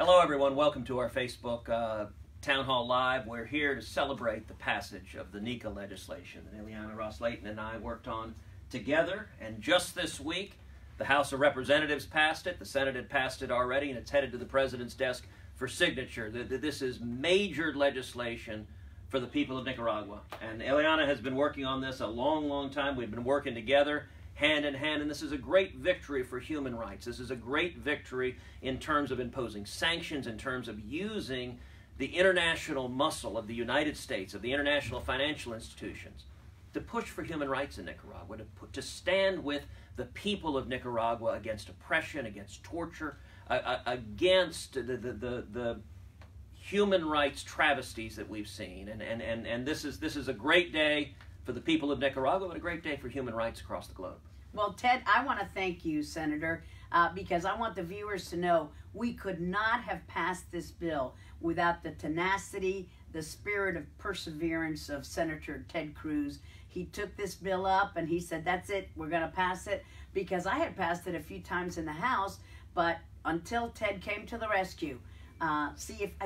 Hello everyone, welcome to our Facebook Town Hall Live. We're here to celebrate the passage of the NICA legislation that Ileana Ros-Lehtinen and I worked on together. And just this week, the House of Representatives passed it, the Senate had passed it already, and it's headed to the President's desk for signature. This is major legislation for the people of Nicaragua. And Ileana has been working on this a long, long time. We've been working together hand in hand, and this is a great victory for human rights. This is a great victory in terms of imposing sanctions, in terms of using the international muscle of the United States, of the international financial institutions, to push for human rights in Nicaragua, to stand with the people of Nicaragua against oppression, against torture, against the human rights travesties that we've seen. And this is a great day for the people of Nicaragua, but a great day for human rights across the globe. Well, Ted, I want to thank you, Senator, because I want the viewers to know we could not have passed this bill without the tenacity, the spirit of perseverance of Senator Ted Cruz. He took this bill up and he said, that's it, we're going to pass it, because I had passed it a few times in the House, but until Ted came to the rescue. I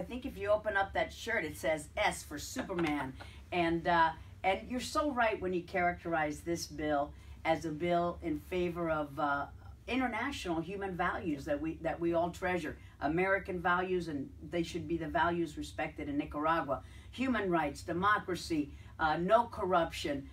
think if you open up that shirt, it says S for Superman. And you're so right when you characterize this bill as a bill in favor of international human values that we all treasure. American values, and they should be the values respected in Nicaragua. Human rights, democracy, no corruption,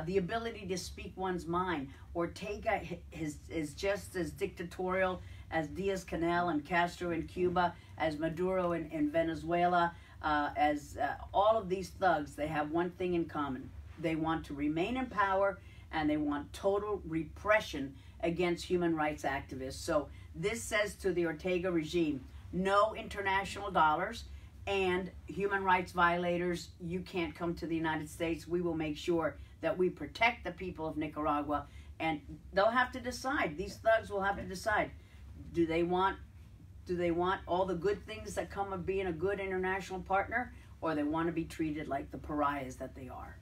the ability to speak one's mind. Ortega is just as dictatorial as Diaz-Canel and Castro in Cuba, as Maduro in Venezuela, as all of these thugs. They have one thing in common. They want to remain in power, and they want total repression against human rights activists. So this says to the Ortega regime, no international dollars, and human rights violators, you can't come to the United States. We will make sure that we protect the people of Nicaragua, and they'll have to decide. These thugs will have to decide. Do they want all the good things that come of being a good international partner, or they want to be treated like the pariahs that they are?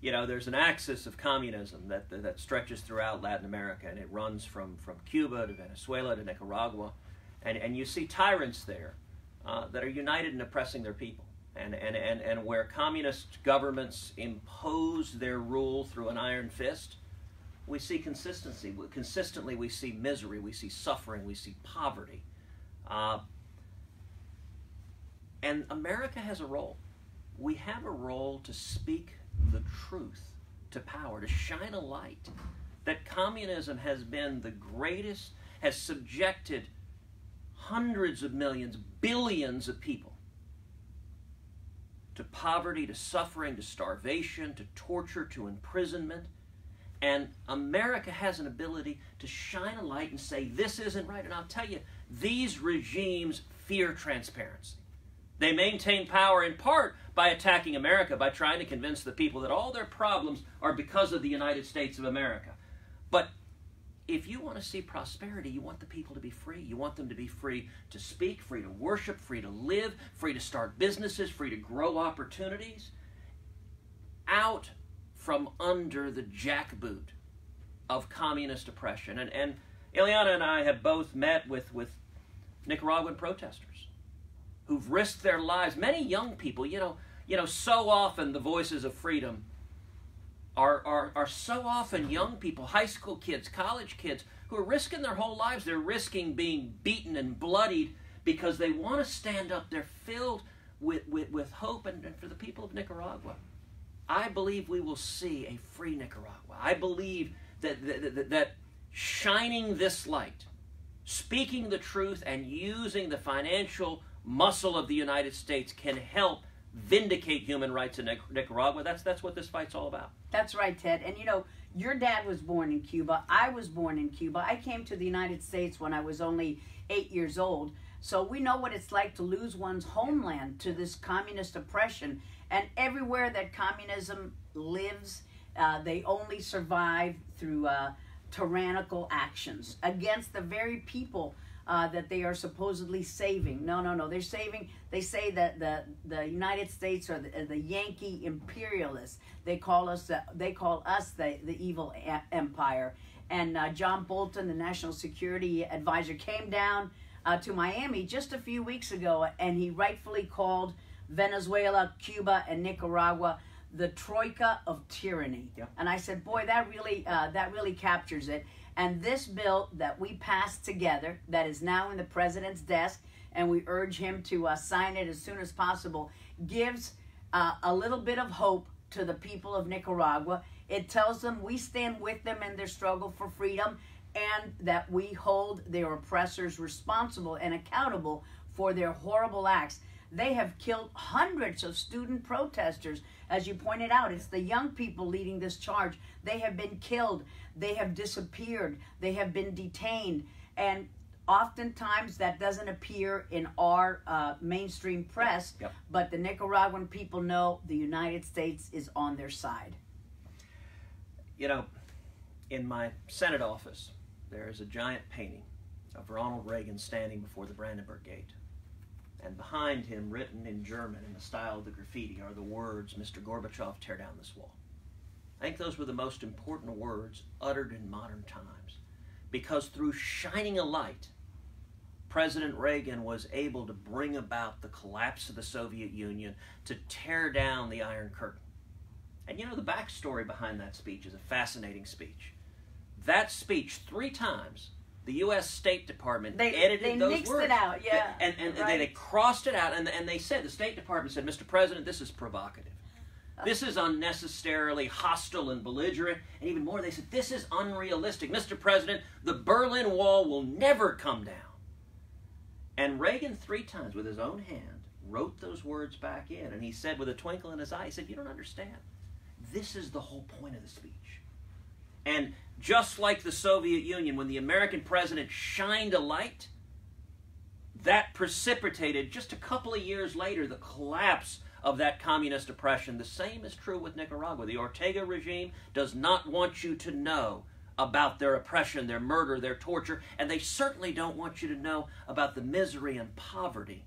You know, there's an axis of communism that stretches throughout Latin America, and it runs from Cuba to Venezuela to Nicaragua. And you see tyrants there that are united in oppressing their people. And where communist governments impose their rule through an iron fist, we see consistency. Consistently, we see misery, we see suffering, we see poverty. And America has a role. We have a role to speak the truth to power, to shine a light that communism has been the greatest, has subjected hundreds of millions, billions of people to poverty, to suffering, to starvation, to torture, to imprisonment. And America has an ability to shine a light and say, this isn't right. And I'll tell you, these regimes fear transparency. They maintain power in part by attacking America, by trying to convince the people that all their problems are because of the United States of America. But if you want to see prosperity, you want the people to be free. You want them to be free to speak, free to worship, free to live, free to start businesses, free to grow opportunities, out from under the jackboot of communist oppression. And Ileana and I have both met with Nicaraguan protesters who've risked their lives. Many young people, you know, so often the voices of freedom are so often young people, high school kids, college kids, who are risking their whole lives. They're risking being beaten and bloodied because they want to stand up. They're filled with hope. And for the people of Nicaragua, I believe we will see a free Nicaragua. I believe that shining this light, speaking the truth, and using the financial muscle of the United States can help vindicate human rights in Nicaragua. That's what this fight's all about. That's right, Ted. And you know, your dad was born in Cuba. I was born in Cuba. I came to the United States when I was only 8 years old. So we know what it's like to lose one's homeland to this communist oppression. And everywhere that communism lives, they only survive through tyrannical actions against the very people that they are supposedly saving. No. They're saving. They say that the United States are the Yankee imperialists. They call us the evil empire. And John Bolton, the national security advisor, came down to Miami just a few weeks ago, and he rightfully called Venezuela, Cuba, and Nicaragua the troika of tyranny. Yeah. And I said, boy, that really captures it. And this bill that we passed together, that is now in the president's desk, and we urge him to sign it as soon as possible, gives a little bit of hope to the people of Nicaragua. It tells them we stand with them in their struggle for freedom, and that we hold their oppressors responsible and accountable for their horrible acts. They have killed hundreds of student protesters. As you pointed out, it's the young people leading this charge. They have been killed. They have disappeared. They have been detained. And oftentimes that doesn't appear in our mainstream press, Yep. but the Nicaraguan people know the United States is on their side. You know, in my Senate office, there is a giant painting of Ronald Reagan standing before the Brandenburg Gate. And behind him, written in German in the style of the graffiti, are the words, "Mr. Gorbachev, tear down this wall." I think those were the most important words uttered in modern times, because through shining a light, President Reagan was able to bring about the collapse of the Soviet Union, to tear down the Iron Curtain. And you know, the backstory behind that speech is a fascinating speech. That speech, 3 times, the U.S. State Department edited those nixed words. it out, yeah. And right. they crossed it out, and they said, the State Department said, "Mr. President, this is provocative. This is unnecessarily hostile and belligerent." And even more, they said, "This is unrealistic. Mr. President, the Berlin Wall will never come down." And Reagan 3 times, with his own hand, wrote those words back in. And he said, with a twinkle in his eye, he said, "You don't understand. This is the whole point of the speech." And just like the Soviet Union, when the American president shined a light, that precipitated, just a couple of years later, the collapse of that communist oppression. The same is true with Nicaragua. The Ortega regime does not want you to know about their oppression, their murder, their torture, and they certainly don't want you to know about the misery and poverty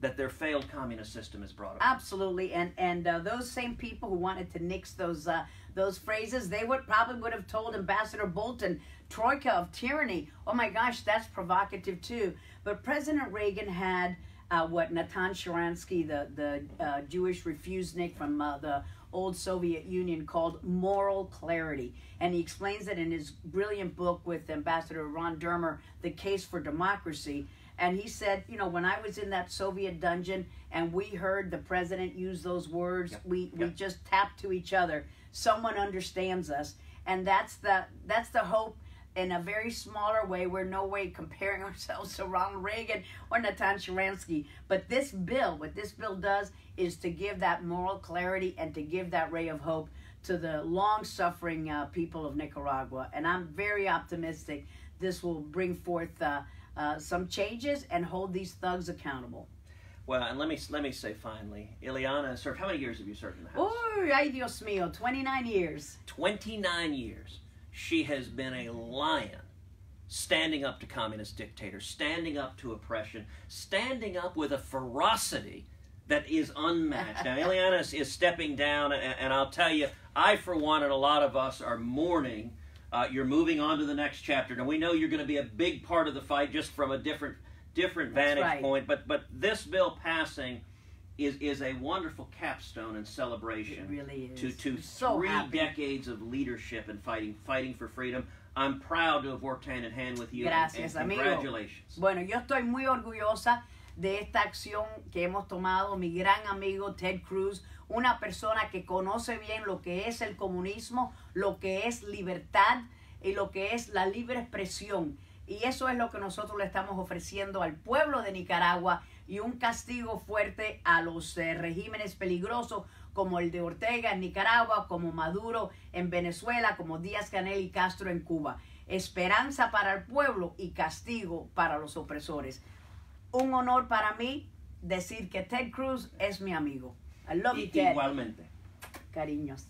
that their failed communist system has brought about. Absolutely, and those same people who wanted to nix those phrases, they probably would have told Ambassador Bolton, "Troika of tyranny." Oh my gosh, that's provocative too. But President Reagan had what Natan Sharansky, the Jewish refusenik from the old Soviet Union, called moral clarity. And he explains it in his brilliant book with Ambassador Ron Dermer, The Case for Democracy. And he said, you know, when I was in that Soviet dungeon and we heard the president use those words, Yep. we Yep. just tapped to each other. Someone understands us. And that's the hope in a very smaller way. We're no way comparing ourselves to Ronald Reagan or Natan Sharansky. But this bill, what this bill does is to give that moral clarity and to give that ray of hope to the long-suffering people of Nicaragua. And I'm very optimistic this will bring forth some changes and hold these thugs accountable. Well, and let me say finally, Ileana served, how many years have you served in the House? Oh, ay Dios mío, 29 years. 29 years. She has been a lion, standing up to communist dictators, standing up to oppression, standing up with a ferocity that is unmatched. Now, Ileana is stepping down, and I'll tell you, I, for one, and a lot of us are mourning. You're moving on to the next chapter. Now, we know you're going to be a big part of the fight, just from a different vantage point. But this bill passing is a wonderful capstone and celebration. It really is. To So 3 happy. decades of leadership and fighting for freedom. I'm proud to have worked hand in hand with you. Gracias, and amigo. Congratulations. Bueno, yo estoy muy orgullosa de esta acción que hemos tomado. Mi gran amigo Ted Cruz, una persona que conoce bien lo que es el comunismo, lo que es libertad y lo que es la libre expresión. Y eso es lo que nosotros le estamos ofreciendo al pueblo de Nicaragua, y un castigo fuerte a los regímenes peligrosos como el de Ortega en Nicaragua, como Maduro en Venezuela, como Díaz-Canel y Castro en Cuba. Esperanza para el pueblo y castigo para los opresores. Un honor para mí decir que Ted Cruz es mi amigo. I love you, Ted. Igualmente. Cariños.